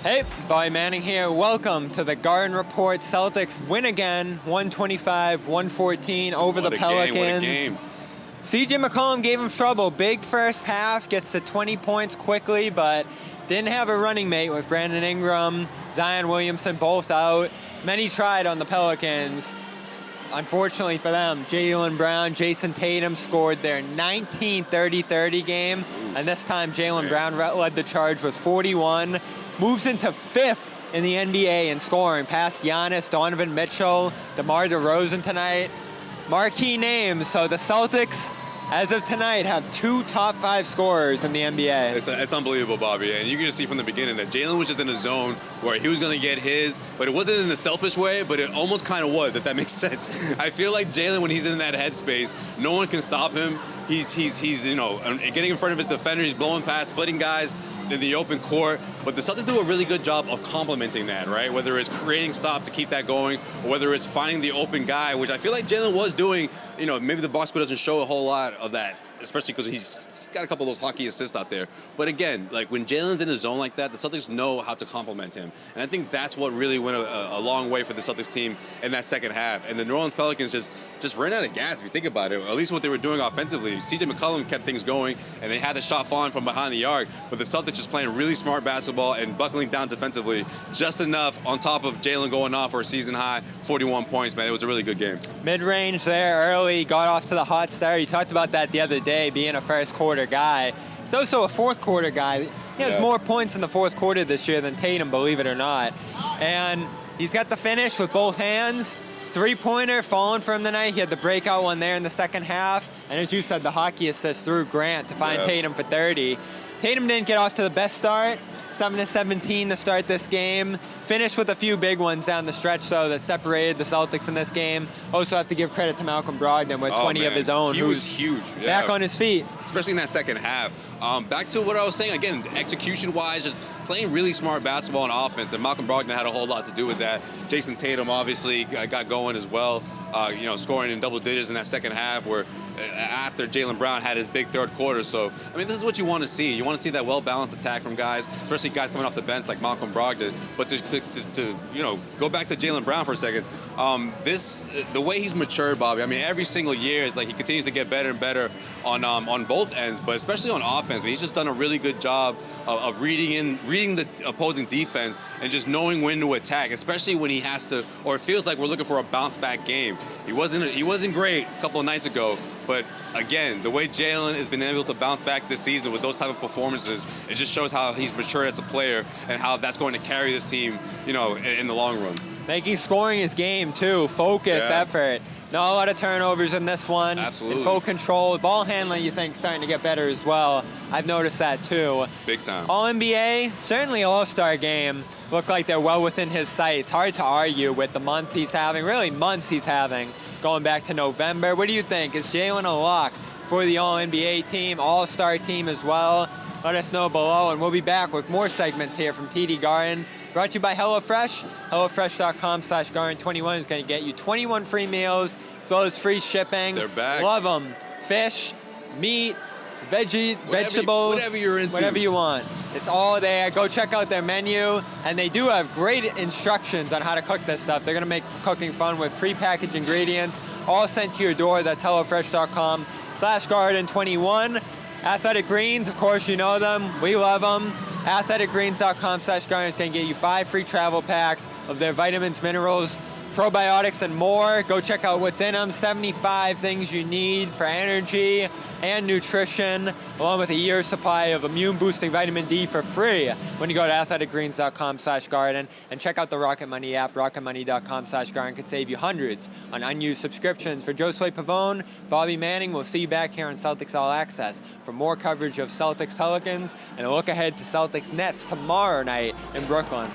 Hey, Bobby Manning here. Welcome to the Garden Report. Celtics win again, 125-114 over the Pelicans. What a game. CJ McCollum gave him trouble. Big first half, gets to 20 points quickly, but didn't have a running mate with Brandon Ingram, Zion Williamson both out. Many tried on the Pelicans. Unfortunately for them, Jaylen Brown, Jason Tatum scored their 19-30-30 game, and this time Jaylen Brown led the charge with 41. Moves into 5th in the NBA in scoring, past Giannis, Donovan Mitchell, DeMar DeRozan tonight. Marquee names, so the Celtics, as of tonight, have 2 top 5 scorers in the NBA. It's unbelievable, Bobby, and you can just see from the beginning that Jaylen was just in a zone where he was going to get his, but it wasn't in a selfish way, but it almost kind of was, if that makes sense. I feel like Jaylen, when he's in that headspace, no one can stop him. He's getting in front of his defender, he's blowing past, splitting guys in the open court, but the Celtics do a really good job of complementing that, right? Whether it's creating stop to keep that going, or whether it's finding the open guy, which I feel like Jaylen was doing. Maybe the box score doesn't show a whole lot of that, especially because he's got a couple of those hockey assists out there. But again, like when Jaylen's in a zone like that, the Celtics know how to complement him. And I think that's what really went a long way for the Celtics team in that second half. And the New Orleans Pelicans just ran out of gas, if you think about it, or at least what they were doing offensively. CJ McCollum kept things going, and they had the shot falling from behind the arc, but the Celtics just playing really smart basketball and buckling down defensively just enough on top of Jaylen going off for a season high 41 points, man. It was a really good game. Mid-range there early, got off to the hot start. You talked about that the other day, being a first quarter guy. He's also a fourth quarter guy. He has more points in the fourth quarter this year than Tatum, believe it or not. And he's got the finish with both hands. Three-pointer falling for him tonight. He had the breakout one there in the second half. And as you said, the hockey assist through Grant to find Tatum for 30. Tatum didn't get off to the best start. 7-17 to start this game. Finished with a few big ones down the stretch, though, that separated the Celtics in this game. Also have to give credit to Malcolm Brogdon with 20 of his own. He was huge. Back on his feet. Especially in that second half. Back to what I was saying, again, execution-wise, just playing really smart basketball on offense, and Malcolm Brogdon had a whole lot to do with that. Jason Tatum obviously got going as well, scoring in double digits in that second half where after Jaylen Brown had his big third quarter. So, I mean, this is what you want to see. You want to see that well-balanced attack from guys, especially guys coming off the bench like Malcolm Brogdon. But to go back to Jaylen Brown for a second, the way he's matured, Bobby, I mean, every single year is like he continues to get better and better on both ends, but especially on offense. I mean, he's just done a really good job of reading the opposing defense and just knowing when to attack, especially when he has to, or it feels like we're looking for a bounce-back game. He wasn't great a couple of nights ago, but again, the way Jaylen has been able to bounce back this season with those type of performances, it just shows how he's matured as a player and how that's going to carry this team, in the long run. Making scoring his game, too. Focused effort. Not a lot of turnovers in this one. Absolutely. In full control. Ball handling, you think, starting to get better as well. I've noticed that, too. Big time. All-NBA, certainly All-Star game. Look like they're well within his sights. Hard to argue with the month he's having, really months he's having, going back to November. What do you think? Is Jaylen a lock for the All-NBA team, All-Star team as well? Let us know below, and we'll be back with more segments here from TD Garden. Brought to you by HelloFresh. HelloFresh.com/Garden21 is going to get you 21 free meals as well as free shipping. They're back. Love them. Fish, meat, vegetables. Whatever you're into. Whatever you want. It's all there. Go check out their menu. And they do have great instructions on how to cook this stuff. They're going to make cooking fun with prepackaged ingredients, all sent to your door. That's HelloFresh.com/Garden21. Athletic Greens, of course, you know them. We love them. AthleticGreens.com/Garden is going to get you 5 free travel packs of their vitamins, minerals, probiotics, and more. Go check out what's in them. 75 things you need for energy and nutrition, along with a year's supply of immune-boosting vitamin D for free when you go to athleticgreens.com/garden and check out the Rocket Money app. RocketMoney.com/garden could save you hundreds on unused subscriptions. For Josue, Pavon, Bobby Manning, we'll see you back here on Celtics All Access for more coverage of Celtics Pelicans and a look ahead to Celtics Nets tomorrow night in Brooklyn.